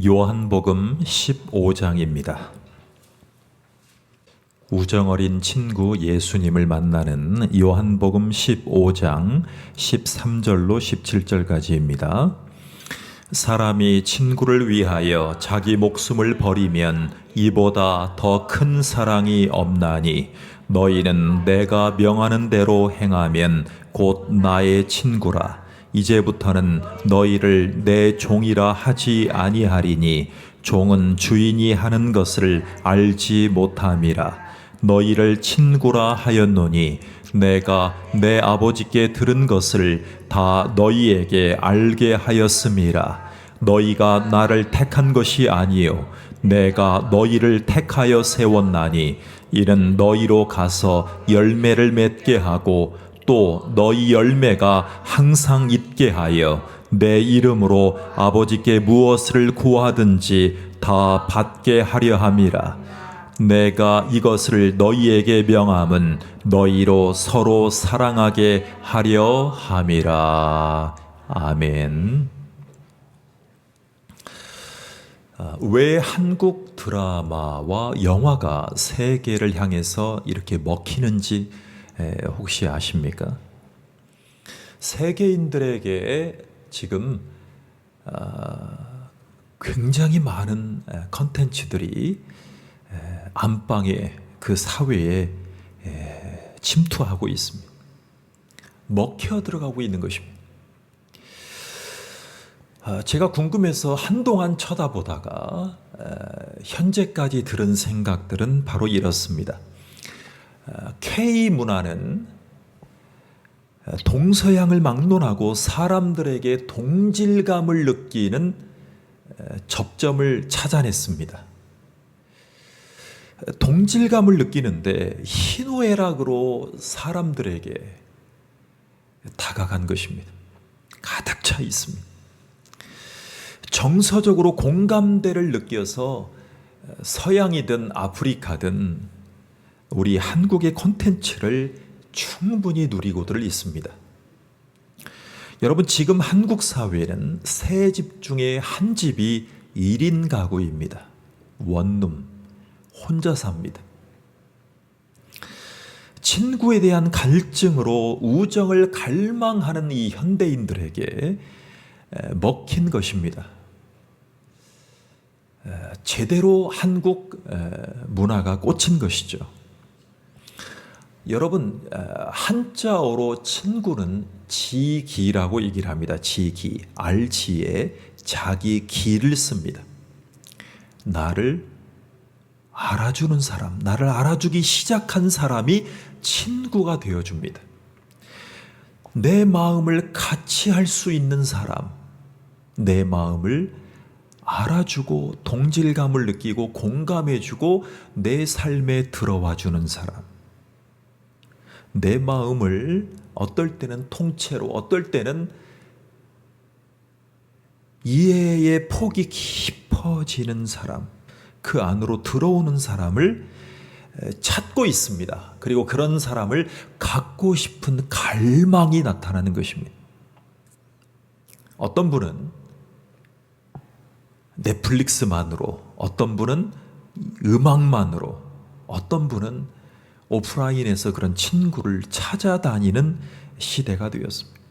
요한복음 15장입니다. 우정어린 친구 예수님을 만나는 요한복음 15장 13절로 17절까지입니다. 사람이 친구를 위하여 자기 목숨을 버리면 이보다 더 큰 사랑이 없나니 너희는 내가 명하는 대로 행하면 곧 나의 친구라. 이제부터는 너희를 내 종이라 하지 아니하리니 종은 주인이 하는 것을 알지 못함이라. 너희를 친구라 하였노니 내가 내 아버지께 들은 것을 다 너희에게 알게 하였음이라. 너희가 나를 택한 것이 아니요 내가 너희를 택하여 세웠나니 이는 너희로 가서 열매를 맺게 하고 또 너희 열매가 항상 있게 하여 내 이름으로 아버지께 무엇을 구하든지 다 받게 하려 함이라. 내가 이것을 너희에게 명함은 너희로 서로 사랑하게 하려 함이라. 아멘. 왜 한국 드라마와 영화가 세계를 향해서 이렇게 먹히는지 혹시 아십니까? 세계인들에게 지금 굉장히 많은 컨텐츠들이 안방에 그 사회에 침투하고 있습니다. 먹혀 들어가고 있는 것입니다. 제가 궁금해서 한동안 쳐다보다가 현재까지 들은 생각들은 바로 이렇습니다. K문화는 동서양을 막론하고 사람들에게 동질감을 느끼는 접점을 찾아냈습니다. 동질감을 느끼는데 희노애락으로 사람들에게 다가간 것입니다. 가득 차 있습니다. 정서적으로 공감대를 느껴서 서양이든 아프리카든 우리 한국의 콘텐츠를 충분히 누리고들 있습니다. 여러분, 지금 한국 사회는 세 집 중에 한 집이 1인 가구입니다. 원룸, 혼자 삽니다. 친구에 대한 갈증으로 우정을 갈망하는 이 현대인들에게 먹힌 것입니다. 제대로 한국 문화가 꽂힌 것이죠. 여러분, 한자어로 친구는 지기라고 얘기를 합니다. 지기, 알지에 자기 기를 씁니다. 나를 알아주는 사람, 나를 알아주기 시작한 사람이 친구가 되어줍니다. 내 마음을 같이 할 수 있는 사람, 내 마음을 알아주고 동질감을 느끼고 공감해주고 내 삶에 들어와주는 사람, 내 마음을 어떨 때는 통째로, 어떨 때는 이해의 폭이 깊어지는 사람, 그 안으로 들어오는 사람을 찾고 있습니다. 그리고 그런 사람을 갖고 싶은 갈망이 나타나는 것입니다. 어떤 분은 넷플릭스만으로, 어떤 분은 음악만으로, 어떤 분은 오프라인에서 그런 친구를 찾아다니는 시대가 되었습니다.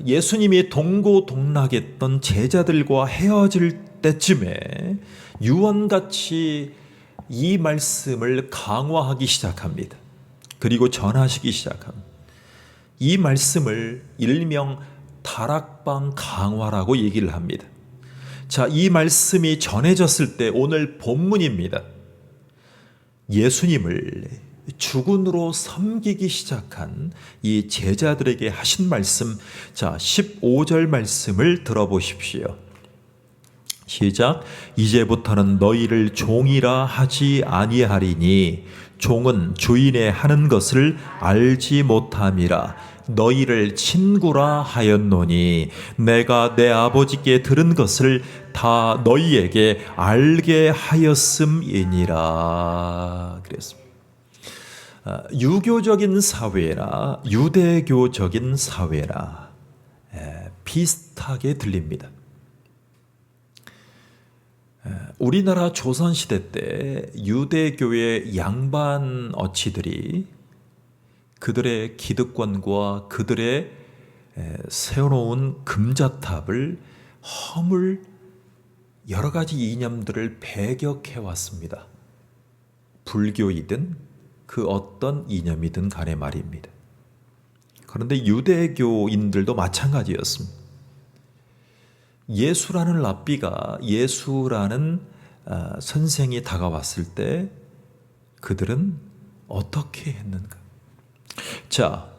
예수님이 동고동락했던 제자들과 헤어질 때쯤에 유언같이 이 말씀을 강화하기 시작합니다. 그리고 전하시기 시작합니다. 이 말씀을 일명 다락방 강화라고 얘기를 합니다. 자, 이 말씀이 전해졌을 때 오늘 본문입니다. 예수님을 주군으로 섬기기 시작한 이 제자들에게 하신 말씀, 자, 15절 말씀을 들어보십시오. 시작. 이제부터는 너희를 종이라 하지 아니하리니 종은 주인의 하는 것을 알지 못함이라. 너희를 친구라 하였노니 내가 내 아버지께 들은 것을 다 너희에게 알게 하였음이니라. 그랬습니다. 유교적인 사회라 유대교적인 사회라 비슷하게 들립니다. 우리나라 조선시대 때 유대교의 양반 어치들이 그들의 기득권과 그들의 세워놓은 금자탑을 허물 여러 가지 이념들을 배격해 왔습니다. 불교이든 그 어떤 이념이든 간에 말입니다. 그런데 유대교인들도 마찬가지였습니다. 예수라는 랍비가, 예수라는 선생이 다가왔을 때 그들은 어떻게 했는가? 자,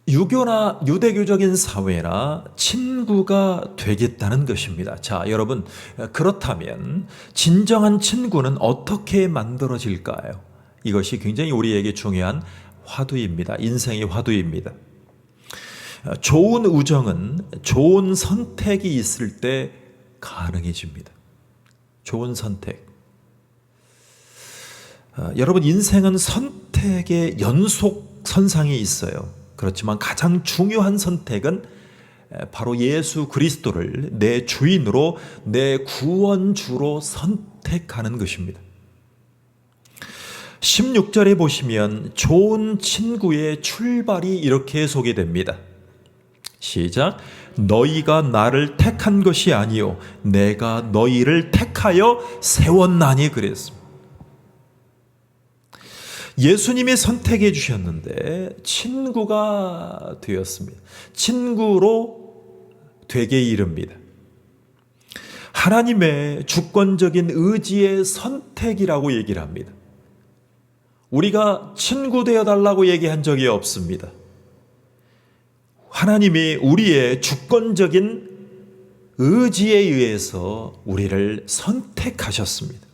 유교나 유대교적인 사회나 친구가 되겠다는 것입니다. 자, 여러분, 그렇다면 진정한 친구는 어떻게 만들어질까요? 이것이 굉장히 우리에게 중요한 화두입니다. 인생의 화두입니다. 좋은 우정은 좋은 선택이 있을 때 가능해집니다. 좋은 선택. 여러분, 인생은 선택의 연속선상에 있어요. 그렇지만 가장 중요한 선택은 바로 예수 그리스도를 내 주인으로, 내 구원주로 선택하는 것입니다. 16절에 보시면 좋은 친구의 출발이 이렇게 소개됩니다. 시작. 너희가 나를 택한 것이 아니요 내가 너희를 택하여 세웠나니 그랬습니다. 예수님이 선택해 주셨는데 친구가 되었습니다. 친구로 되게 이릅니다. 하나님의 주권적인 의지의 선택이라고 얘기를 합니다. 우리가 친구 되어 달라고 얘기한 적이 없습니다. 하나님이 우리의 주권적인 의지에 의해서 우리를 선택하셨습니다.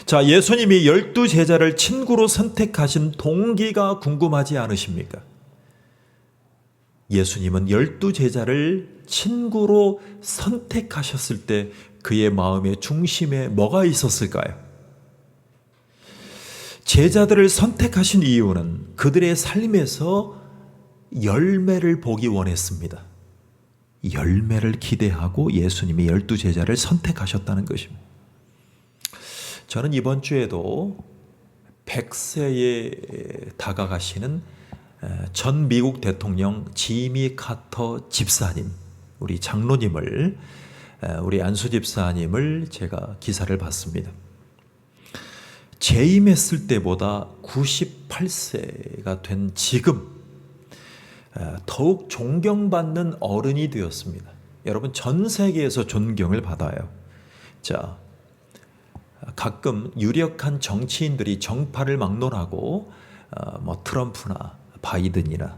자, 예수님이 12제자를 친구로 선택하신 동기가 궁금하지 않으십니까? 예수님은 12제자를 친구로 선택하셨을 때 그의 마음의 중심에 뭐가 있었을까요? 제자들을 선택하신 이유는 그들의 삶에서 열매를 보기 원했습니다. 열매를 기대하고 예수님이 12제자를 선택하셨다는 것입니다. 저는 이번 주에도 100세에 다가가시는 전 미국 대통령 지미 카터 집사님, 우리 장로님을, 우리 안수 집사님을 제가 기사를 봤습니다. 재임했을 때보다 98세가 된 지금 더욱 존경받는 어른이 되었습니다. 여러분, 전 세계에서 존경을 받아요. 자, 가끔 유력한 정치인들이 정파를 막론하고 트럼프나 바이든이나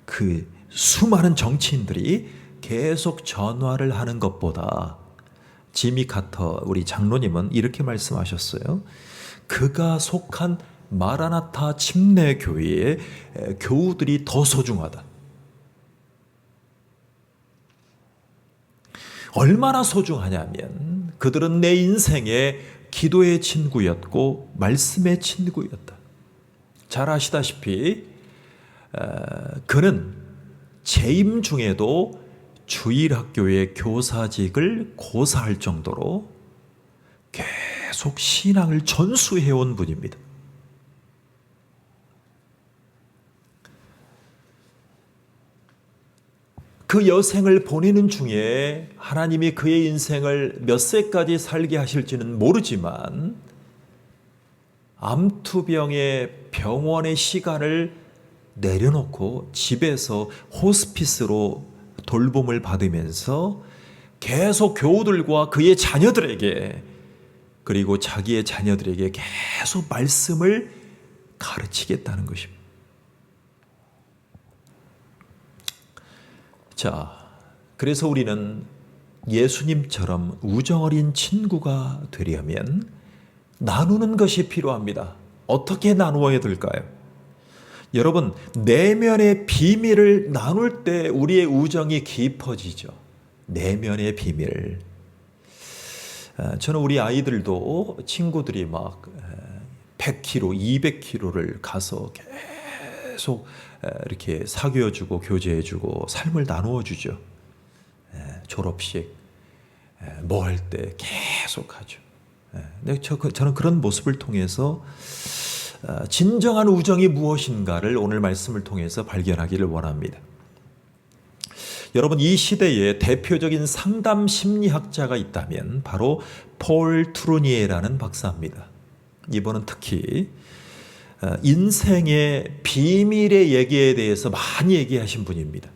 그 수많은 정치인들이 계속 전화를 하는 것보다 지미 카터 우리 장로님은 이렇게 말씀하셨어요. 그가 속한 마라나타 침례교회의 교우들이 더 소중하다. 얼마나 소중하냐면 그들은 내 인생의 기도의 친구였고 말씀의 친구였다. 잘 아시다시피 그는 재임 중에도 주일학교의 교사직을 고사할 정도로 계속 신앙을 전수해온 분입니다. 그 여생을 보내는 중에 하나님이 그의 인생을 몇 세까지 살게 하실지는 모르지만 암투병의 병원의 시간을 내려놓고 집에서 호스피스로 돌봄을 받으면서 계속 교우들과 그의 자녀들에게, 그리고 자기의 자녀들에게 계속 말씀을 가르치겠다는 것입니다. 자, 그래서 우리는 예수님처럼 우정어린 친구가 되려면 나누는 것이 필요합니다. 어떻게 나누어야 될까요? 여러분, 내면의 비밀을 나눌 때 우리의 우정이 깊어지죠. 내면의 비밀. 저는 우리 아이들도 친구들이 막 100km, 200km를 가서 계속 이렇게 사귀어주고 교제해주고 삶을 나누어주죠. 졸업식, 뭐 할 때 계속하죠. 근데 저는 그런 모습을 통해서 진정한 우정이 무엇인가를 오늘 말씀을 통해서 발견하기를 원합니다. 여러분, 이 시대에 대표적인 상담 심리학자가 있다면 바로 폴 트루니에라는 박사입니다. 이분은 특히 인생의 비밀의 얘기에 대해서 많이 얘기하신 분입니다.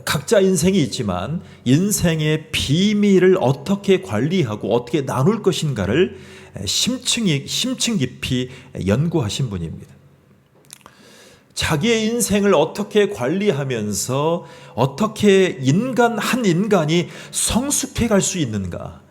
각자 인생이 있지만 인생의 비밀을 어떻게 관리하고 어떻게 나눌 것인가를 심층 깊이 연구하신 분입니다. 자기의 인생을 어떻게 관리하면서 어떻게 한 인간이 성숙해 갈 수 있는가,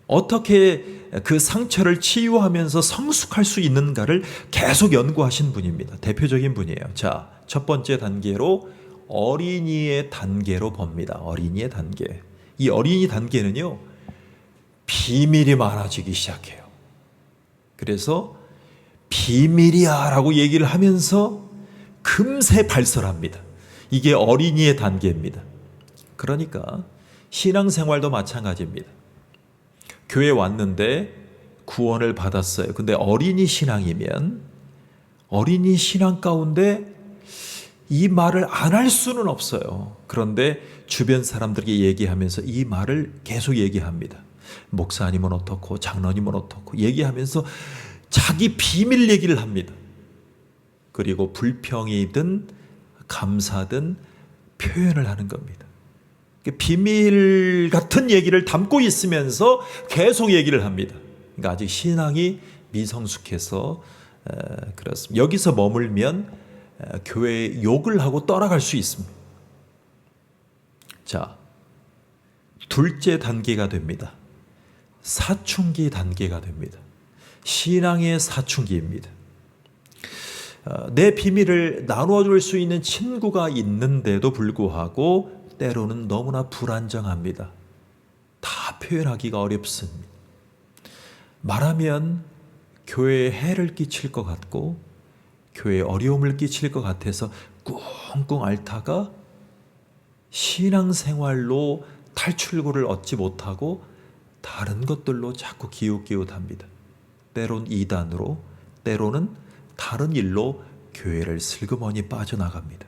어떻게 그 상처를 치유하면서 성숙할 수 있는가를 계속 연구하신 분입니다. 대표적인 분이에요. 자, 첫 번째 단계로 어린이의 단계로 봅니다. 어린이의 단계. 이 어린이 단계는요, 비밀이 많아지기 시작해요. 그래서 비밀이야 라고 얘기를 하면서 금세 발설합니다. 이게 어린이의 단계입니다. 그러니까 신앙생활도 마찬가지입니다. 교회 왔는데 구원을 받았어요. 근데 어린이 신앙이면 어린이 신앙 가운데 이 말을 안 할 수는 없어요. 그런데 주변 사람들에게 얘기하면서 이 말을 계속 얘기합니다. 목사님은 어떻고 장로님은 어떻고 얘기하면서 자기 비밀 얘기를 합니다. 그리고 불평이든 감사든 표현을 하는 겁니다. 비밀 같은 얘기를 담고 있으면서 계속 얘기를 합니다. 그러니까 아직 신앙이 미성숙해서 그렇습니다. 여기서 머물면 교회에 욕을 하고 떠나갈 수 있습니다. 자, 둘째 단계가 됩니다. 사춘기 단계가 됩니다. 신앙의 사춘기입니다. 내 비밀을 나누어 줄 수 있는 친구가 있는데도 불구하고 때로는 너무나 불안정합니다. 다 표현하기가 어렵습니다. 말하면 교회에 해를 끼칠 것 같고 교회에 어려움을 끼칠 것 같아서 꿍꿍 앓다가 신앙생활로 탈출구를 얻지 못하고 다른 것들로 자꾸 기웃기웃합니다. 때론 이단으로, 때로는 다른 일로 교회를 슬그머니 빠져나갑니다.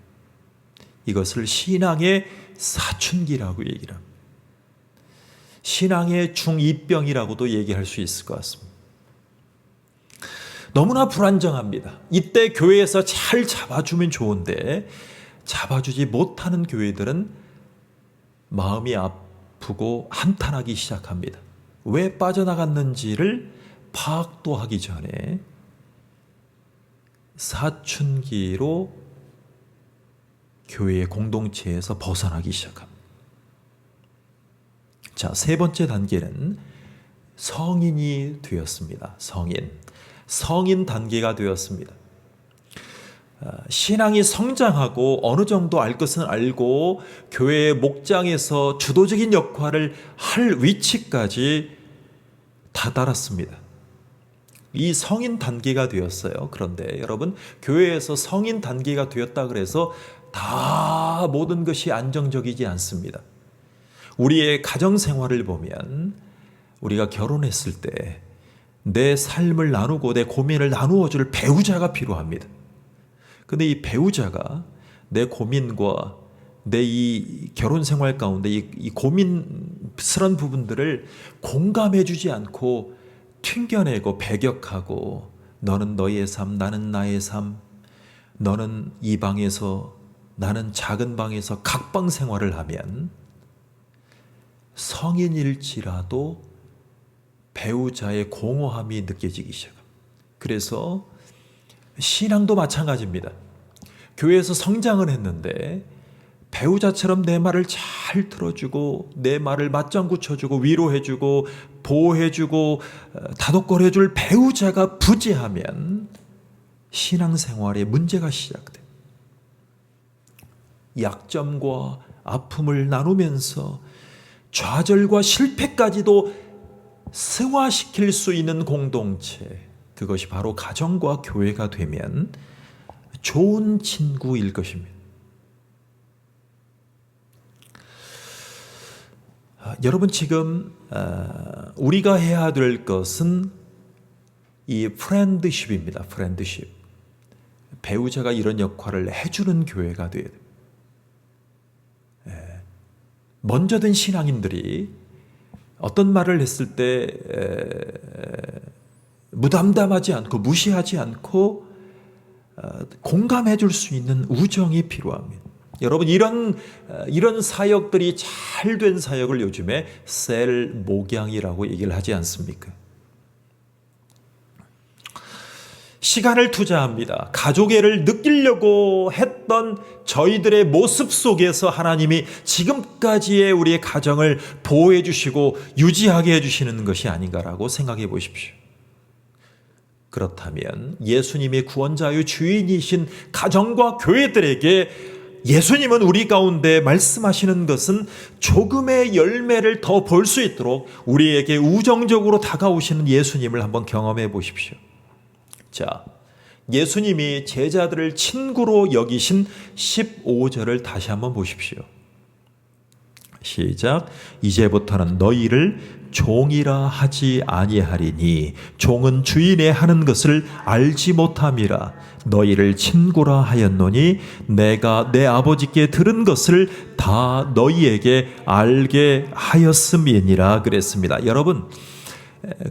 이것을 신앙의 사춘기라고 얘기를 합니다. 신앙의 중2병이라고도 얘기할 수 있을 것 같습니다. 너무나 불안정합니다. 이때 교회에서 잘 잡아주면 좋은데 잡아주지 못하는 교회들은 마음이 아프고 한탄하기 시작합니다. 왜 빠져나갔는지를 파악도 하기 전에 사춘기로 교회의 공동체에서 벗어나기 시작합니다. 자, 세 번째 단계는 성인이 되었습니다. 성인 단계가 되었습니다. 신앙이 성장하고 어느 정도 알 것은 알고 교회의 목장에서 주도적인 역할을 할 위치까지 다다랐습니다. 이 성인 단계가 되었어요. 그런데 여러분, 교회에서 성인 단계가 되었다 그래서 다 모든 것이 안정적이지 않습니다. 우리의 가정 생활을 보면 우리가 결혼했을 때 내 삶을 나누고 내 고민을 나누어 줄 배우자가 필요합니다. 근데 이 배우자가 내 고민과 내 이 결혼 생활 가운데 이 고민스러운 부분들을 공감해 주지 않고 튕겨내고 배격하고 너는 너의 삶, 나는 나의 삶, 너는 이 방에서 나는 작은 방에서 각방 생활을 하면 성인일지라도 배우자의 공허함이 느껴지기 시작합니다. 그래서 신앙도 마찬가지입니다. 교회에서 성장을 했는데 배우자처럼 내 말을 잘 들어주고 내 말을 맞장구 쳐주고 위로해주고 보호해주고 다독거려줄 배우자가 부재하면 신앙생활에 문제가 시작돼요. 약점과 아픔을 나누면서 좌절과 실패까지도 승화시킬 수 있는 공동체, 그것이 바로 가정과 교회가 되면 좋은 친구일 것입니다. 여러분 지금 우리가 해야 될 것은 이 프렌드십입니다. 프렌드십. 배우자가 이런 역할을 해주는 교회가 되어야 됩니다. 먼저 든 신앙인들이 어떤 말을 했을 때 무담담하지 않고 무시하지 않고 공감해 줄 수 있는 우정이 필요합니다. 여러분 이런 사역들이 잘 된 사역을 요즘에 셀 목양이라고 얘기를 하지 않습니까? 시간을 투자합니다. 가족애를 느끼려고 했던 저희들의 모습 속에서 하나님이 지금까지의 우리의 가정을 보호해 주시고 유지하게 해주시는 것이 아닌가라고 생각해 보십시오. 그렇다면 예수님의 구원자유 주인이신 가정과 교회들에게 예수님은 우리 가운데 말씀하시는 것은 조금의 열매를 더 볼 수 있도록 우리에게 우정적으로 다가오시는 예수님을 한번 경험해 보십시오. 자, 예수님이 제자들을 친구로 여기신 15절을 다시 한번 보십시오. 시작. 이제부터는 너희를 종이라 하지 아니하리니 종은 주인의 하는 것을 알지 못함이라. 너희를 친구라 하였노니 내가 내 아버지께 들은 것을 다 너희에게 알게 하였음이니라 그랬습니다. 여러분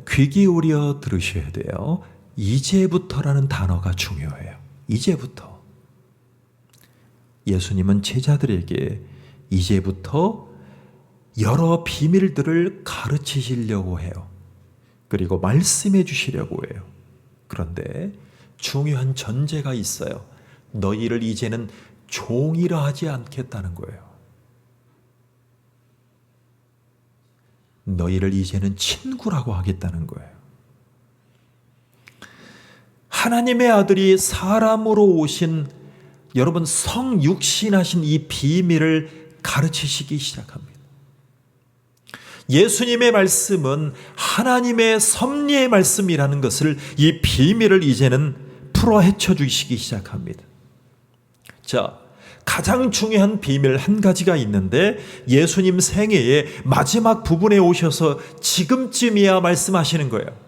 귀 기울여 들으셔야 돼요. 이제부터라는 단어가 중요해요. 이제부터. 예수님은 제자들에게 이제부터 여러 비밀들을 가르치시려고 해요. 그리고 말씀해 주시려고 해요. 그런데 중요한 전제가 있어요. 너희를 이제는 종이라 하지 않겠다는 거예요. 너희를 이제는 친구라고 하겠다는 거예요. 하나님의 아들이 사람으로 오신 여러분 성육신하신 이 비밀을 가르치시기 시작합니다. 예수님의 말씀은 하나님의 섭리의 말씀이라는 것을 이 비밀을 이제는 풀어 헤쳐 주시기 시작합니다. 자, 가장 중요한 비밀 한 가지가 있는데 예수님 생애의 마지막 부분에 오셔서 지금쯤이야 말씀하시는 거예요.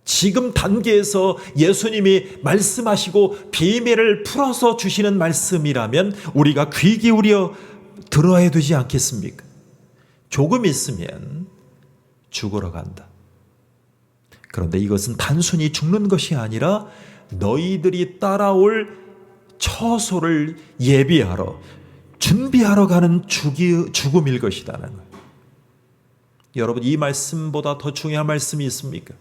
지금 단계에서 예수님이 말씀하시고 비밀을 풀어서 주시는 말씀이라면 우리가 귀 기울여 들어야 되지 않겠습니까? 조금 있으면 죽으러 간다. 그런데 이것은 단순히 죽는 것이 아니라 너희들이 따라올 처소를 예비하러 준비하러 가는 죽음일 것이라는 거예요. 여러분 이 말씀보다 더 중요한 말씀이 있습니까?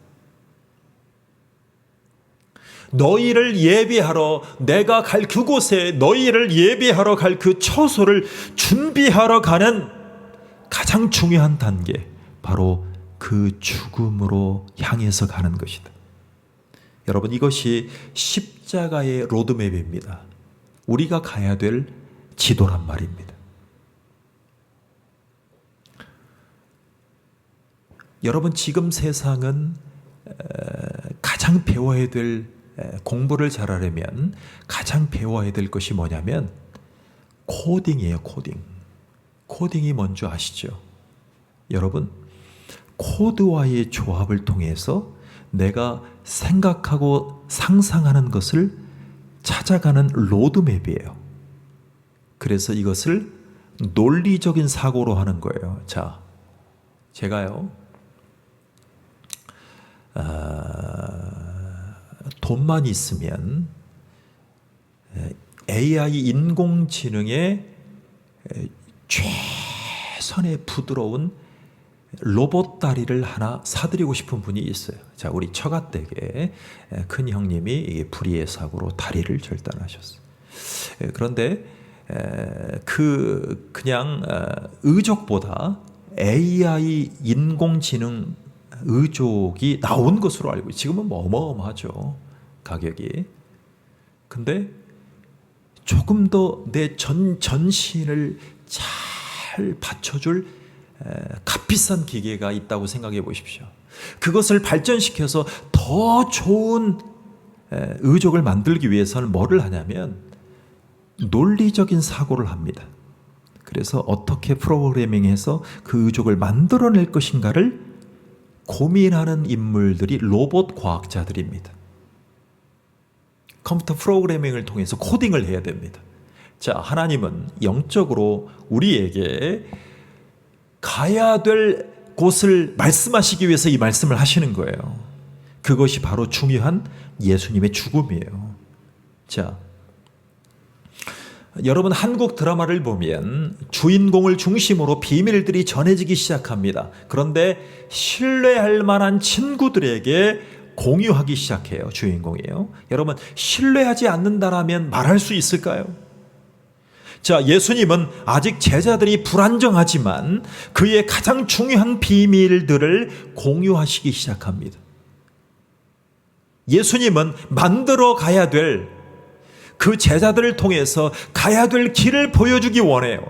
너희를 예비하러 내가 갈 그곳에 너희를 예비하러 갈 그 처소를 준비하러 가는 가장 중요한 단계 바로 그 죽음으로 향해서 가는 것이다. 여러분 이것이 십자가의 로드맵입니다. 우리가 가야 될 지도란 말입니다. 여러분 지금 세상은 가장 배워야 될 공부를 잘하려면 가장 배워야 될 것이 뭐냐면 코딩이에요. 코딩이 뭔지 아시죠? 여러분 코드와의 조합을 통해서 내가 생각하고 상상하는 것을 찾아가는 로드맵이에요. 그래서 이것을 논리적인 사고로 하는 거예요. 자, 제가요 돈만 있으면 AI 인공지능의 최선의 부드러운 로봇 다리를 하나 사드리고 싶은 분이 있어요. 자, 우리 처가댁에 큰 형님이 불의의 사고로 다리를 절단하셨어요. 그런데 그냥 의족보다 AI 인공지능 의족이 나온 것으로 알고 지금은 뭐 어마어마하죠. 가격이. 근데 조금 더 내 전신을 잘 받쳐줄 값비싼 기계가 있다고 생각해 보십시오. 그것을 발전시켜서 더 좋은 의족을 만들기 위해서는 뭐를 하냐면 논리적인 사고를 합니다. 그래서 어떻게 프로그래밍해서 그 의족을 만들어낼 것인가를 고민하는 인물들이 로봇 과학자들입니다. 컴퓨터 프로그래밍을 통해서 코딩을 해야 됩니다. 자, 하나님은 영적으로 우리에게 가야 될 곳을 말씀하시기 위해서 이 말씀을 하시는 거예요. 그것이 바로 중요한 예수님의 죽음이에요. 자, 여러분 한국 드라마를 보면 주인공을 중심으로 비밀들이 전해지기 시작합니다. 그런데 신뢰할 만한 친구들에게 공유하기 시작해요. 주인공이에요. 여러분 신뢰하지 않는다라면 말할 수 있을까요? 자, 예수님은 아직 제자들이 불안정하지만 그의 가장 중요한 비밀들을 공유하시기 시작합니다. 예수님은 만들어 가야 될 그 제자들을 통해서 가야 될 길을 보여주기 원해요.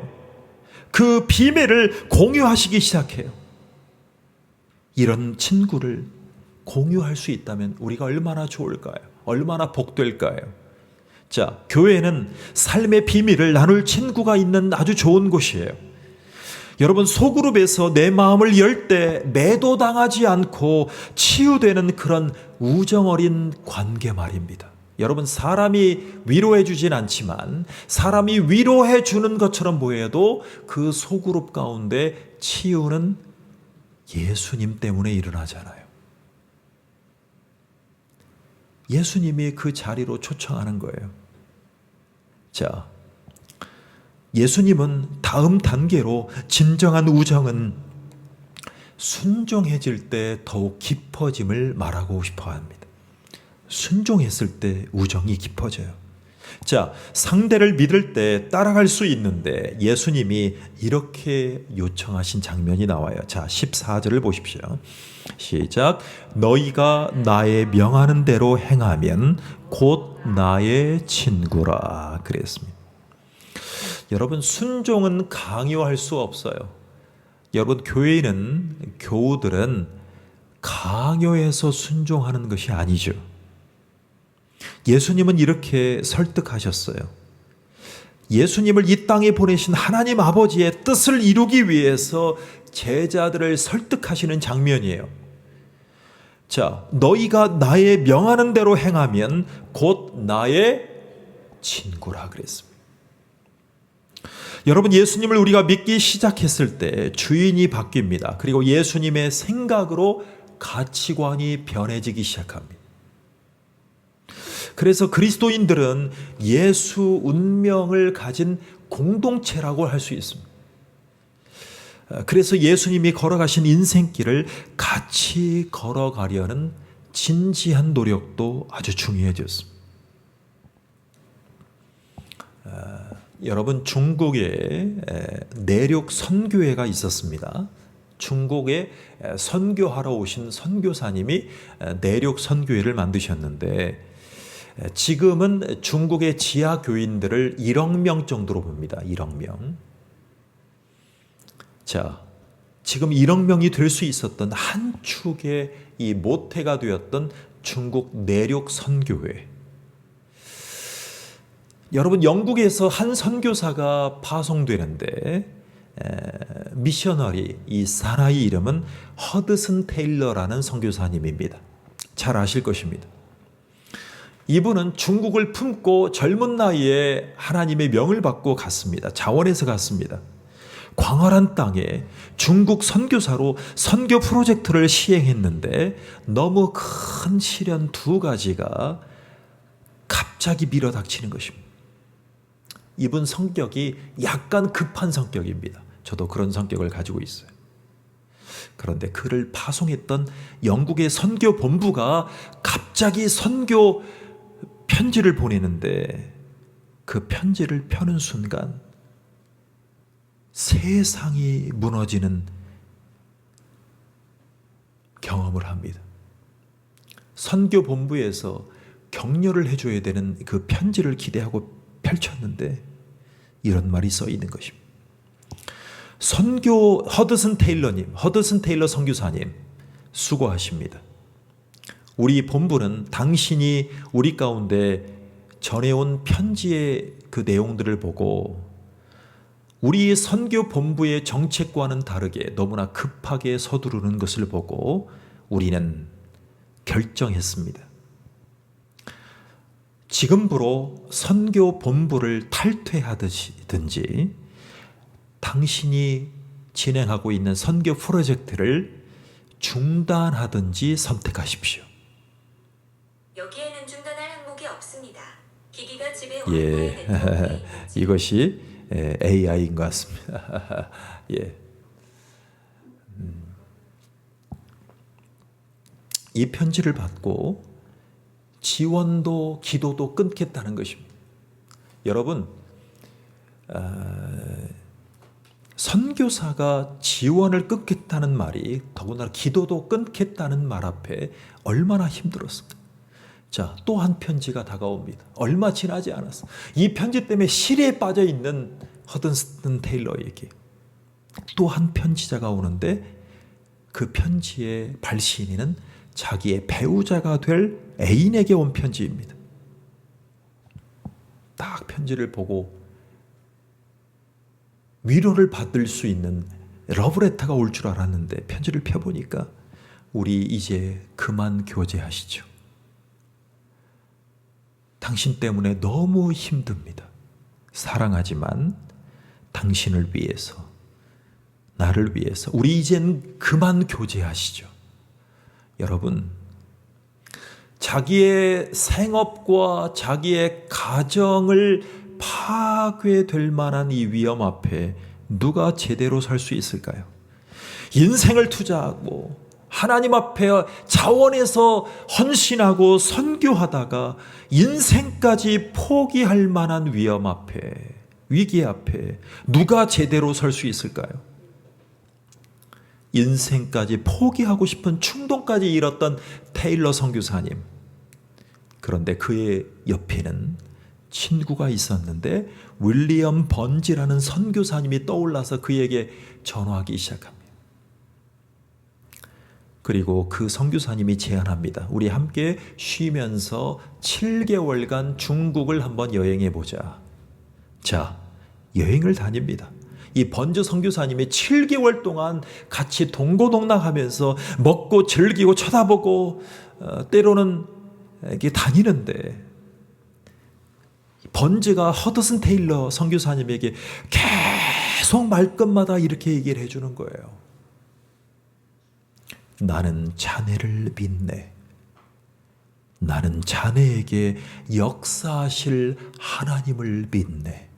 그 비밀을 공유하시기 시작해요. 이런 친구를 공유할 수 있다면 우리가 얼마나 좋을까요? 얼마나 복될까요? 자, 교회는 삶의 비밀을 나눌 친구가 있는 아주 좋은 곳이에요. 여러분 소그룹에서 내 마음을 열 때 매도당하지 않고 치유되는 그런 우정 어린 관계 말입니다. 여러분 사람이 위로해 주진 않지만 사람이 위로해 주는 것처럼 보여도 그 소그룹 가운데 치유는 예수님 때문에 일어나잖아요. 예수님이 그 자리로 초청하는 거예요. 자, 예수님은 다음 단계로 진정한 우정은 순종해질 때 더욱 깊어짐을 말하고 싶어 합니다. 순종했을 때 우정이 깊어져요. 자, 상대를 믿을 때 따라갈 수 있는데 예수님이 이렇게 요청하신 장면이 나와요. 자, 14절을 보십시오. 시작. 너희가 나의 명하는 대로 행하면 곧 나의 친구라 그랬습니다. 여러분 순종은 강요할 수 없어요. 여러분 교회는 교우들은 강요해서 순종하는 것이 아니죠. 예수님은 이렇게 설득하셨어요. 예수님을 이 땅에 보내신 하나님 아버지의 뜻을 이루기 위해서 제자들을 설득하시는 장면이에요. 자, 너희가 나의 명하는 대로 행하면 곧 나의 친구라 그랬습니다. 여러분 예수님을 우리가 믿기 시작했을 때 주인이 바뀝니다. 그리고 예수님의 생각으로 가치관이 변해지기 시작합니다. 그래서 그리스도인들은 예수 운명을 가진 공동체라고 할 수 있습니다. 그래서 예수님이 걸어가신 인생길을 같이 걸어가려는 진지한 노력도 아주 중요해졌습니다. 여러분 중국에 내륙 선교회가 있었습니다. 중국에 선교하러 오신 선교사님이 내륙 선교회를 만드셨는데 지금은 중국의 지하 교인들을 1억 명 정도로 봅니다. 1억 명. 자, 지금 1억 명이 될 수 있었던 한 축의 이 모태가 되었던 중국 내륙 선교회. 여러분 영국에서 한 선교사가 파송되는데 미셔너리 이 사라의 이름은 허드슨 테일러라는 선교사님입니다. 잘 아실 것입니다. 이분은 중국을 품고 젊은 나이에 하나님의 명을 받고 갔습니다. 자원해서 갔습니다. 광활한 땅에 중국 선교사로 선교 프로젝트를 시행했는데 너무 큰 시련 두 가지가 갑자기 밀어닥치는 것입니다. 이분 성격이 약간 급한 성격입니다. 저도 그런 성격을 가지고 있어요. 그런데 그를 파송했던 영국의 선교 본부가 갑자기 선교 편지를 보내는데 그 편지를 펴는 순간 세상이 무너지는 경험을 합니다. 선교 본부에서 격려를 해줘야 되는 그 편지를 기대하고 펼쳤는데 이런 말이 써 있는 것입니다. 선교 허드슨 테일러 선교사님 수고하십니다. 우리 본부는 당신이 우리 가운데 전해온 편지의 그 내용들을 보고 우리 선교 본부의 정책과는 다르게 너무나 급하게 서두르는 것을 보고 우리는 결정했습니다. 지금부로 선교 본부를 탈퇴하든지 당신이 진행하고 있는 선교 프로젝트를 중단하든지 선택하십시오. 여기에는 중단할 항목이 없습니다. 기기가 집에 예, 이것이 AI인 것 같습니다. 예. 이 편지를 받고 지원도 기도도 끊겠다는 것입니다. 여러분, 선교사가 지원을 끊겠다는 말이 더군다나 기도도 끊겠다는 말 앞에 얼마나 힘들었을까. 자, 또 한 편지가 다가옵니다. 얼마 지나지 않았어. 이 편지 때문에 시리에 빠져 있는 허든스턴 테일러에게 또 한 편지자가 오는데 그 편지의 발신인은 자기의 배우자가 될 애인에게 온 편지입니다. 딱 편지를 보고 위로를 받을 수 있는 러브레터가 올 줄 알았는데 편지를 펴보니까 우리 이제 그만 교제하시죠. 당신 때문에 너무 힘듭니다. 사랑하지만 당신을 위해서, 나를 위해서 우리 이젠 그만 교제하시죠. 여러분, 자기의 생업과 자기의 가정을 파괴될 만한 이 위험 앞에 누가 제대로 설 수 있을까요? 인생을 투자하고 하나님 앞에 자원해서 헌신하고 선교하다가 인생까지 포기할 만한 위험 앞에, 위기 앞에 누가 제대로 설 수 있을까요? 인생까지 포기하고 싶은 충동까지 잃었던 테일러 선교사님. 그런데 그의 옆에는 친구가 있었는데 윌리엄 번지라는 선교사님이 떠올라서 그에게 전화하기 시작합니다. 그리고 그 선교사님이 제안합니다. 우리 함께 쉬면서 7개월간 중국을 한번 여행해 보자. 자, 여행을 다닙니다. 이 번즈 선교사님이 7개월 동안 같이 동고동락하면서 먹고 즐기고 쳐다보고 때로는 이렇게 다니는데 번즈가 허드슨 테일러 선교사님에게 계속 말끝마다 이렇게 얘기를 해주는 거예요. 나는 자네를 믿네. 나는 자네에게 역사하실 하나님을 믿네.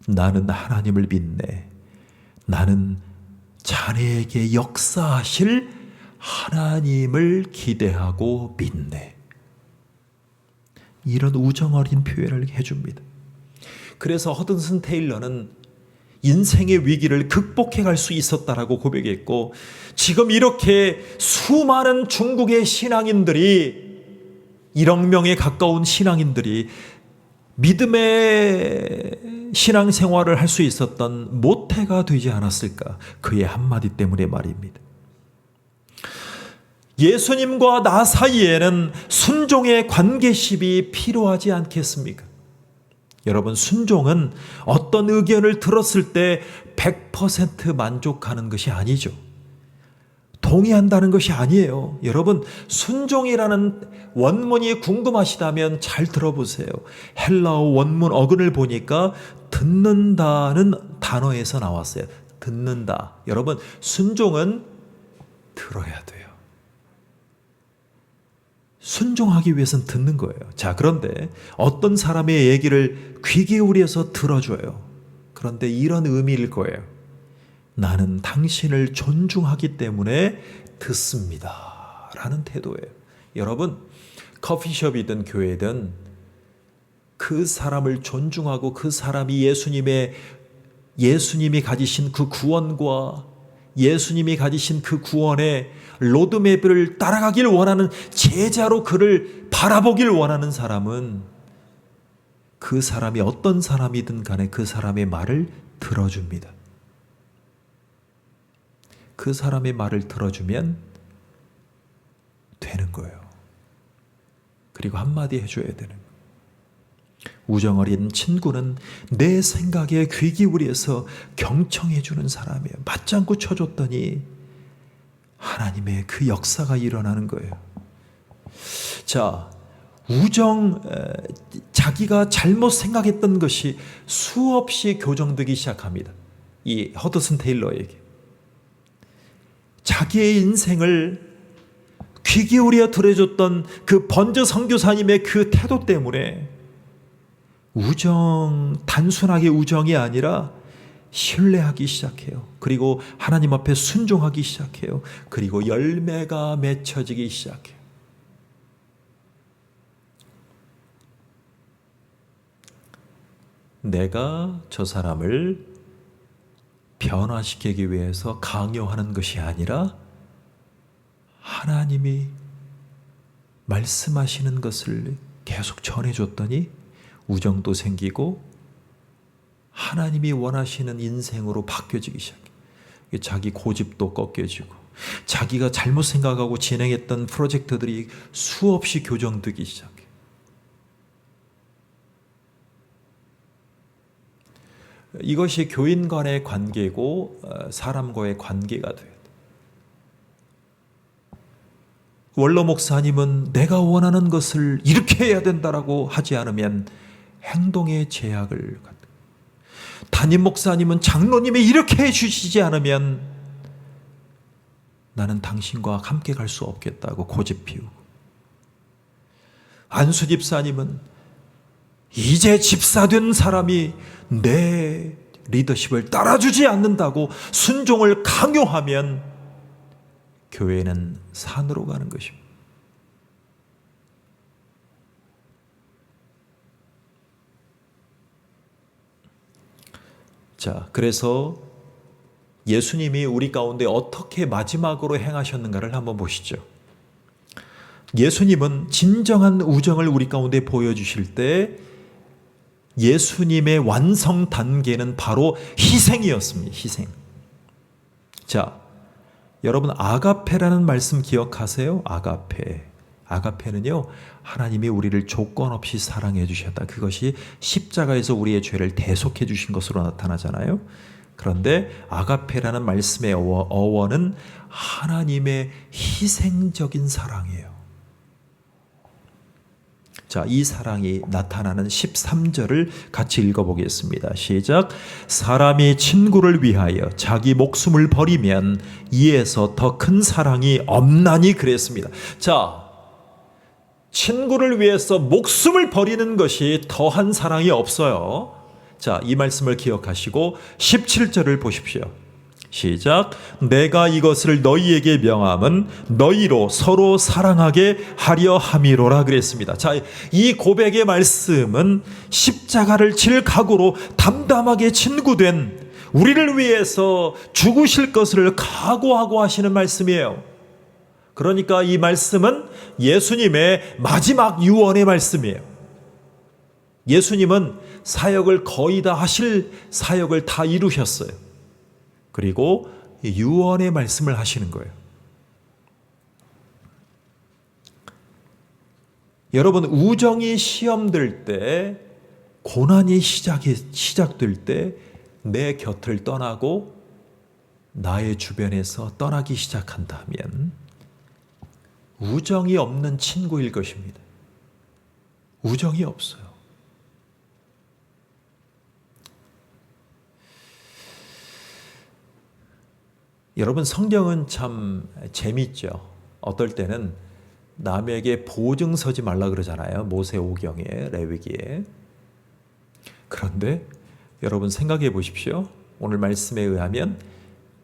나는 하나님을 믿네. 나는 자네에게 역사하실 하나님을 기대하고 믿네. 이런 우정 어린 표현을 해줍니다. 그래서 허든슨 테일러는 인생의 위기를 극복해 갈 수 있었다라고 고백했고, 지금 이렇게 수많은 중국의 신앙인들이 1억 명에 가까운 신앙인들이 믿음의 신앙생활을 할 수 있었던 모태가 되지 않았을까? 그의 한마디 때문에 말입니다. 예수님과 나 사이에는 순종의 관계십이 필요하지 않겠습니까? 여러분, 순종은 어떤 의견을 들었을 때 100% 만족하는 것이 아니죠. 동의한다는 것이 아니에요. 여러분, 순종이라는 원문이 궁금하시다면 잘 들어보세요. 헬라어 원문 어근을 보니까 듣는다는 단어에서 나왔어요. 듣는다. 여러분, 순종은 들어야 돼요. 순종하기 위해서는 듣는 거예요. 자, 그런데 어떤 사람의 얘기를 귀 기울여서 들어줘요. 그런데 이런 의미일 거예요. 나는 당신을 존중하기 때문에 듣습니다. 라는 태도예요. 여러분, 커피숍이든 교회든 그 사람을 존중하고 그 사람이 예수님이 가지신 그 구원과 예수님이 가지신 그 구원의 로드맵을 따라가길 원하는 제자로 그를 바라보길 원하는 사람은 그 사람이 어떤 사람이든 간에 그 사람의 말을 들어줍니다. 그 사람의 말을 들어주면 거예요. 그리고 한마디 해줘야 되는 거예요. 우정 어린 친구는 내 생각에 귀 기울여서 경청해주는 사람이에요. 맞장구 쳐줬더니 하나님의 그 역사가 일어나는 거예요. 자, 자기가 잘못 생각했던 것이 수없이 교정되기 시작합니다. 이 허드슨 테일러에게. 자기의 인생을 귀 기울여 들어줬던 그 번즈 선교사님의 그 태도 때문에 단순하게 우정이 아니라 신뢰하기 시작해요. 그리고 하나님 앞에 순종하기 시작해요. 그리고 열매가 맺혀지기 시작해요. 내가 저 사람을 변화시키기 위해서 강요하는 것이 아니라 하나님이 말씀하시는 것을 계속 전해줬더니 우정도 생기고 하나님이 원하시는 인생으로 바뀌어지기 시작해요. 자기 고집도 꺾여지고 자기가 잘못 생각하고 진행했던 프로젝트들이 수없이 교정되기 시작해요. 이것이 교인 간의 관계고 사람과의 관계가 돼요. 원로 목사님은 내가 원하는 것을 이렇게 해야 된다라고 하지 않으면 행동의 제약을 갖고, 담임 목사님은 장로님이 이렇게 해주시지 않으면 나는 당신과 함께 갈 수 없겠다고 고집 피우고, 안수 집사님은 이제 집사된 사람이 내 리더십을 따라주지 않는다고 순종을 강요하면 교회는 산으로 가는 것입니다. 자, 그래서 예수님이 우리 가운데 어떻게 마지막으로 행하셨는가를 한번 보시죠. 예수님은 진정한 우정을 우리 가운데 보여주실 때 예수님의 완성 단계는 바로 희생이었습니다. 희생. 자, 여러분 아가페라는 말씀 기억하세요? 아가페. 아가페는요, 하나님이 우리를 조건 없이 사랑해 주셨다. 그것이 십자가에서 우리의 죄를 대속해 주신 것으로 나타나잖아요. 그런데 아가페라는 말씀의 어원은 하나님의 희생적인 사랑이에요. 자, 이 사랑이 나타나는 13절을 같이 읽어보겠습니다. 시작. 사람이 친구를 위하여 자기 목숨을 버리면 이에서 더 큰 사랑이 없나니 그랬습니다. 자, 친구를 위해서 목숨을 버리는 것이 더한 사랑이 없어요. 자, 이 말씀을 기억하시고 17절을 보십시오. 시작. 내가 이것을 너희에게 명함은 너희로 서로 사랑하게 하려 함이로라 그랬습니다. 자, 이 고백의 말씀은 십자가를 질 각오로 담담하게 친구된 우리를 위해서 죽으실 것을 각오하고 하시는 말씀이에요. 그러니까 이 말씀은 예수님의 마지막 유언의 말씀이에요. 예수님은 사역을 거의 다 하실 사역을 다 이루셨어요. 그리고 유언의 말씀을 하시는 거예요. 여러분, 우정이 시험될 때, 고난이 시작될 때 내 곁을 떠나고 나의 주변에서 떠나기 시작한다면 우정이 없는 친구일 것입니다. 우정이 없어요. 여러분, 성경은 참 재밌죠. 어떨 때는 남에게 보증 서지 말라 그러잖아요. 모세오경에, 레위기에. 그런데 여러분 생각해 보십시오. 오늘 말씀에 의하면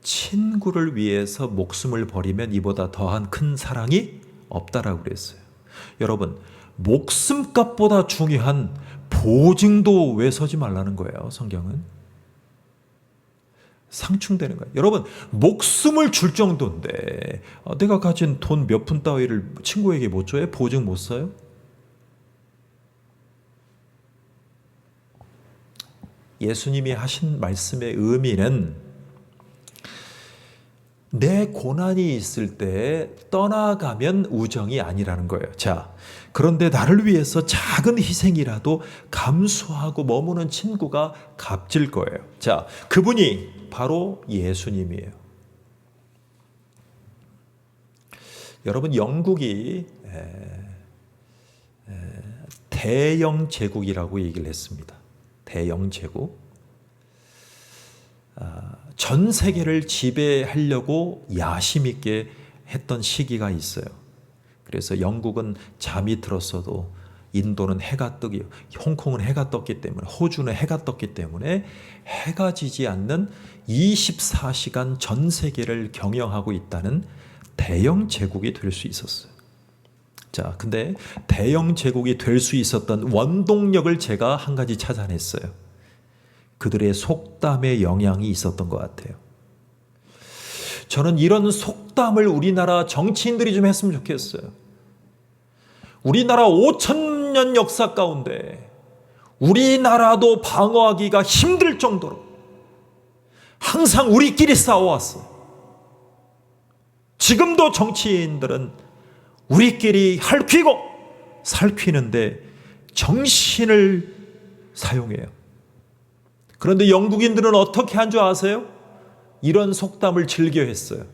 친구를 위해서 목숨을 버리면 이보다 더한 큰 사랑이 없다라고 그랬어요. 여러분, 목숨값보다 중요한 보증도 왜 서지 말라는 거예요, 성경은? 상충되는 거예요. 여러분, 목숨을 줄 정도인데 내가 가진 돈 몇 푼 따위를 친구에게 못 줘요? 보증 못 써요? 예수님이 하신 말씀의 의미는 내 고난이 있을 때 떠나가면 우정이 아니라는 거예요. 자, 그런데 나를 위해서 작은 희생이라도 감수하고 머무는 친구가 값질 거예요. 자, 그분이 바로 예수님이에요. 여러분, 영국이 대영 제국이라고 얘기를 했습니다. 대영 제국. 전 세계를 지배하려고 야심 있게 했던 시기가 있어요. 그래서 영국은 잠이 들었어도 인도는 해가 뜨기, 홍콩은 해가 떴기 때문에, 호주는 해가 떴기 때문에 해가 지지 않는 24시간 전 세계를 경영하고 있다는 대영 제국이 될 수 있었어요. 자, 근데 대영 제국이 될 수 있었던 원동력을 제가 한 가지 찾아냈어요. 그들의 속담의 영향이 있었던 것 같아요. 저는 이런 속담을 우리나라 정치인들이 좀 했으면 좋겠어요. 우리나라 5,000년 역사 가운데 우리나라도 방어하기가 힘들 정도로 항상 우리끼리 싸워왔어. 지금도 정치인들은 우리끼리 핥히고 살피는데 정신을 사용해요. 그런데 영국인들은 어떻게 한 줄 아세요? 이런 속담을 즐겨했어요.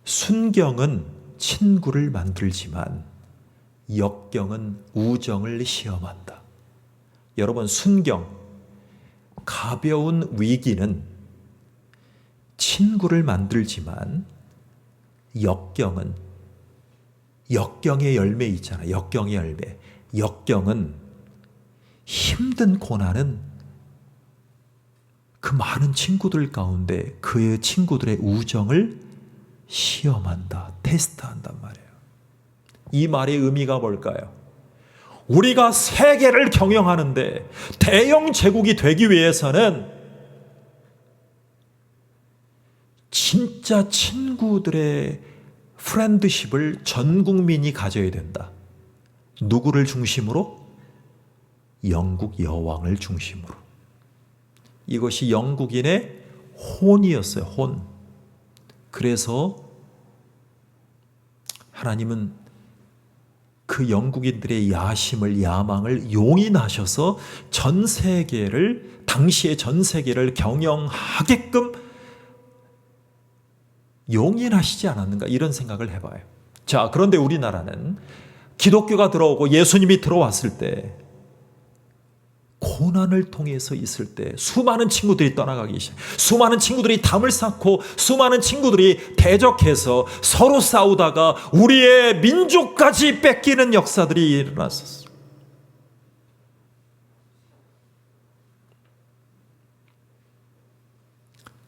순경은 친구를 만들지만 역경은 우정을 시험한다. 여러분, 순경, 가벼운 위기는 친구를 만들지만 역경은, 역경의 열매 있잖아요. 역경의 열매. 역경은, 힘든 고난은 그 많은 친구들 가운데 그의 친구들의 우정을 시험한다, 테스트한단 말이에요. 이 말의 의미가 뭘까요? 우리가 세계를 경영하는데 대영 제국이 되기 위해서는 진짜 친구들의 프렌드십을 전 국민이 가져야 된다. 누구를 중심으로? 영국 여왕을 중심으로. 이것이 영국인의 혼이었어요. 혼. 그래서 하나님은 그 영국인들의 야심을, 야망을 용인하셔서 전 세계를, 당시의 전 세계를 경영하게끔 용인하시지 않았는가, 이런 생각을 해봐요. 자, 그런데 우리나라는 기독교가 들어오고 예수님이 들어왔을 때, 고난을 통해서 있을 때 수많은 친구들이 떠나가기 시작, 수많은 친구들이 담을 쌓고 수많은 친구들이 대적해서 서로 싸우다가 우리의 민족까지 뺏기는 역사들이 일어났었어요.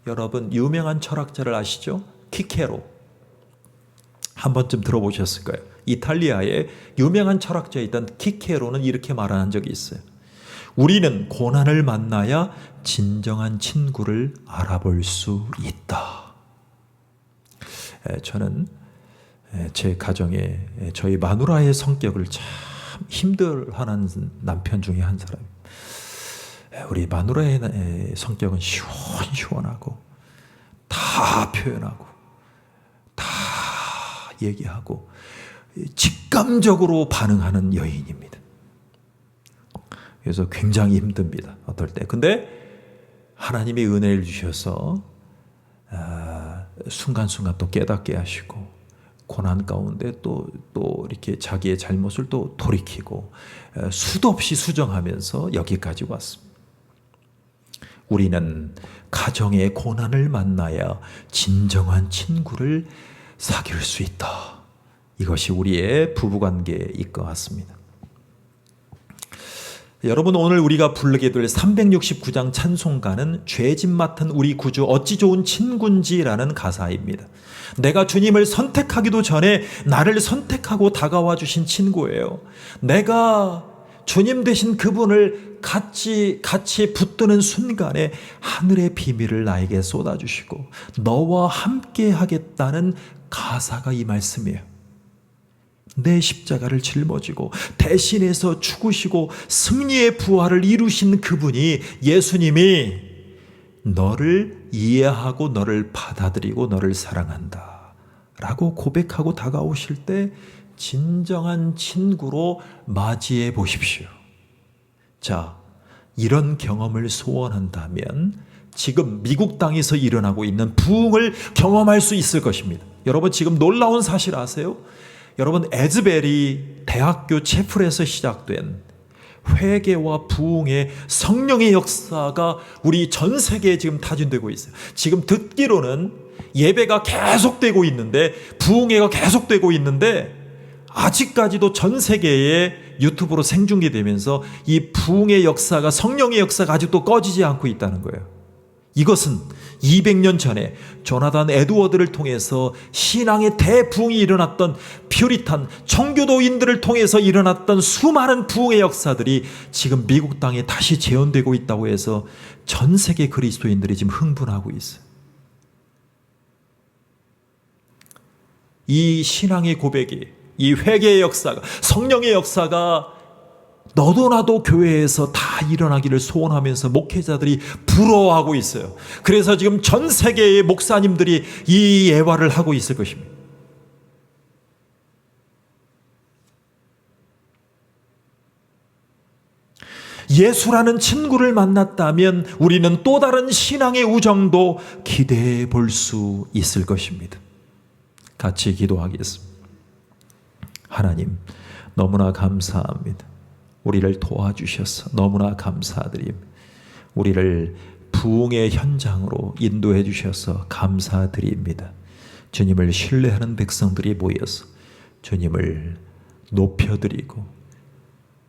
여러분, 유명한 철학자를 아시죠? 키케로. 한 번쯤 들어보셨을 거예요. 이탈리아의 유명한 철학자이던 키케로는 이렇게 말한 적이 있어요. 우리는 고난을 만나야 진정한 친구를 알아볼 수 있다. 저는 제 가정에 저희 마누라의 성격을 참 힘들어하는 남편 중에 한 사람입니다. 우리 마누라의 성격은 시원시원하고 다 표현하고 다 얘기하고 직감적으로 반응하는 여인입니다. 그래서 굉장히 힘듭니다. 어떨 때. 근데 하나님의 은혜를 주셔서 순간순간 또 깨닫게 하시고 고난 가운데 또 이렇게 자기의 잘못을 또 돌이키고 수도 없이 수정하면서 여기까지 왔습니다. 우리는 가정의 고난을 만나야 진정한 친구를 사귈 수 있다. 이것이 우리의 부부관계일 것 같습니다. 여러분, 오늘 우리가 부르게 될 369장 찬송가는 죄짐 맡은 우리 구주 어찌 좋은 친군지라는 가사입니다. 내가 주님을 선택하기도 전에 나를 선택하고 다가와 주신 친구예요. 내가 주님 되신 그분을 같이 붙드는 순간에 하늘의 비밀을 나에게 쏟아주시고 너와 함께 하겠다는 가사가 이 말씀이에요. 내 십자가를 짊어지고 대신해서 죽으시고 승리의 부활을 이루신 그분이, 예수님이 너를 이해하고 너를 받아들이고 너를 사랑한다 라고 고백하고 다가오실 때 진정한 친구로 맞이해 보십시오. 자, 이런 경험을 소원한다면 지금 미국 땅에서 일어나고 있는 부흥을 경험할 수 있을 것입니다. 여러분, 지금 놀라운 사실 아세요? 여러분, 에즈베리 대학교 채플에서 시작된 회개와 부흥의 성령의 역사가 우리 전 세계에 지금 타진되고 있어요. 지금 듣기로는 예배가 계속되고 있는데, 부흥회가 계속되고 있는데, 아직까지도 전 세계에 유튜브로 생중계되면서 이 부흥의 역사가, 성령의 역사가 아직도 꺼지지 않고 있다는 거예요. 이것은 200년 전에 조나단 에드워드를 통해서 신앙의 대부흥이 일어났던 퓨리탄 청교도인들을 통해서 일어났던 수많은 부흥의 역사들이 지금 미국 땅에 다시 재현되고 있다고 해서 전 세계 그리스도인들이 지금 흥분하고 있어요. 이 신앙의 고백이, 이 회개의 역사가, 성령의 역사가 너도 나도 교회에서 다 일어나기를 소원하면서 목회자들이 부러워하고 있어요. 그래서 지금 전 세계의 목사님들이 이 예화를 하고 있을 것입니다. 예수라는 친구를 만났다면 우리는 또 다른 신앙의 우정도 기대해 볼 수 있을 것입니다. 같이 기도하겠습니다. 하나님, 너무나 감사합니다. 우리를 도와주셔서 너무나 감사드립니다. 우리를 부흥의 현장으로 인도해 주셔서 감사드립니다. 주님을 신뢰하는 백성들이 모여서 주님을 높여드리고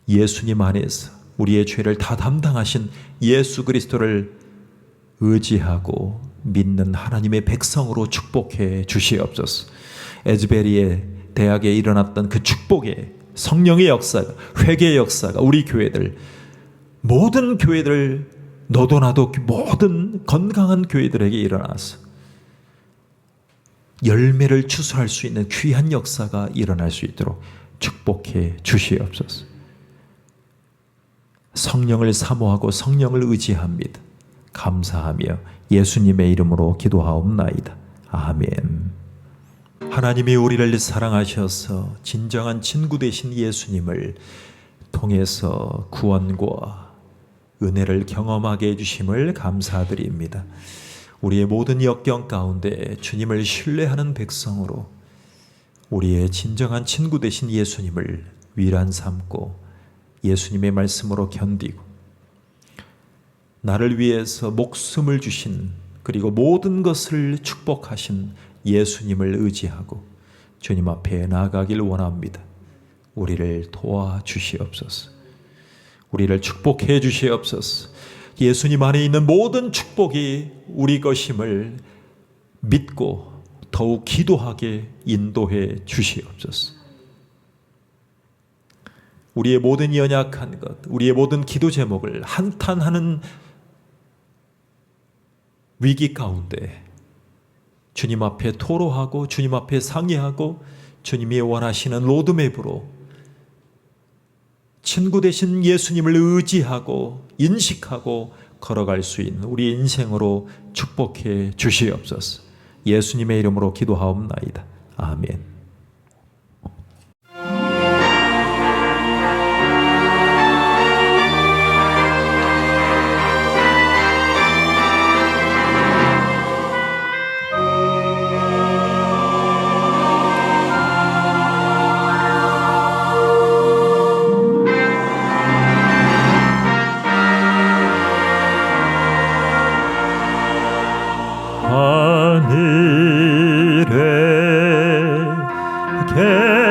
예수님 안에서 우리의 죄를 다 담당하신 예수 그리스도를 의지하고 믿는 하나님의 백성으로 축복해 주시옵소서. 에즈베리의 대학에 일어났던 그 축복의 성령의 역사가, 회개의 역사가 우리 교회들, 모든 교회들, 너도 나도 모든 건강한 교회들에게 일어나서 열매를 추수할 수 있는 귀한 역사가 일어날 수 있도록 축복해 주시옵소서. 성령을 사모하고 성령을 의지합니다. 감사하며 예수님의 이름으로 기도하옵나이다. 아멘. 하나님이 우리를 사랑하셔서 진정한 친구 되신 예수님을 통해서 구원과 은혜를 경험하게 해주심을 감사드립니다. 우리의 모든 역경 가운데 주님을 신뢰하는 백성으로 우리의 진정한 친구 되신 예수님을 위란 삼고 예수님의 말씀으로 견디고 나를 위해서 목숨을 주신, 그리고 모든 것을 축복하신 예수님을 의지하고 주님 앞에 나아가길 원합니다. 우리를 도와주시옵소서. 우리를 축복해 주시옵소서. 예수님 안에 있는 모든 축복이 우리 것임을 믿고 더욱 기도하게 인도해 주시옵소서. 우리의 모든 연약한 것, 우리의 모든 기도 제목을 한탄하는 위기 가운데 주님 앞에 토로하고 주님 앞에 상의하고 주님이 원하시는 로드맵으로 친구 되신 예수님을 의지하고 인식하고 걸어갈 수 있는 우리 인생으로 축복해 주시옵소서. 예수님의 이름으로 기도하옵나이다. 아멘.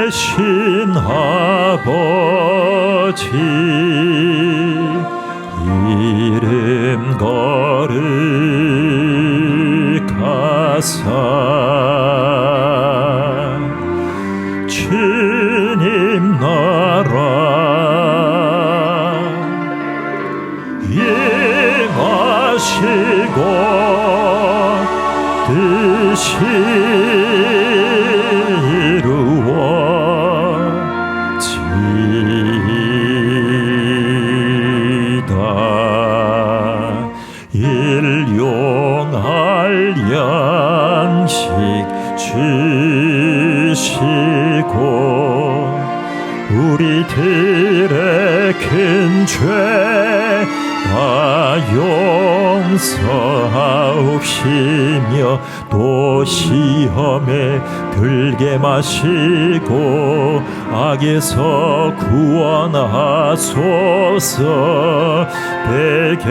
계신 아버지 이름 거룩하사 주님 나라 임하시고 뜻이 이루어지다 일용할 죄가 용서하옵시며 또 시험에 들게 마시고 악에서 구원하소서. 내게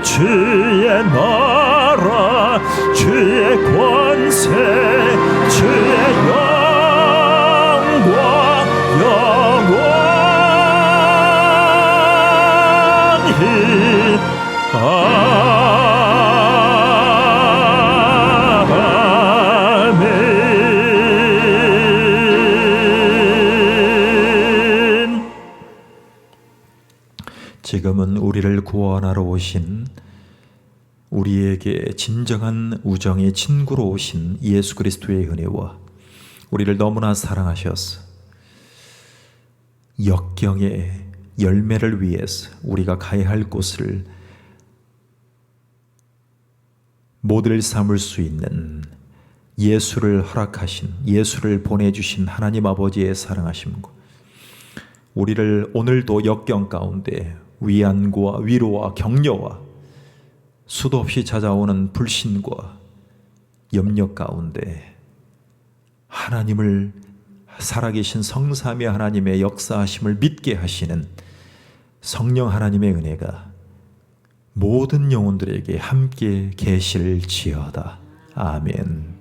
주의 나라 주의 권세 주의 영광 영원히 아멘. 지금은 우리를 구원하러 오신, 우리에게 진정한 우정의 친구로 오신 예수 그리스도의 은혜와 우리를 너무나 사랑하셔서 역경의 열매를 위해서 우리가 가야 할 곳을 모델 삼을 수 있는 예수를 허락하신, 예수를 보내주신 하나님 아버지의 사랑하심과 우리를 오늘도 역경 가운데 위안과 위로와 격려와 수도 없이 찾아오는 불신과 염려 가운데 하나님을, 살아계신 성삼위 하나님의 역사하심을 믿게 하시는 성령 하나님의 은혜가 모든 영혼들에게 함께 계실지어다. 아멘.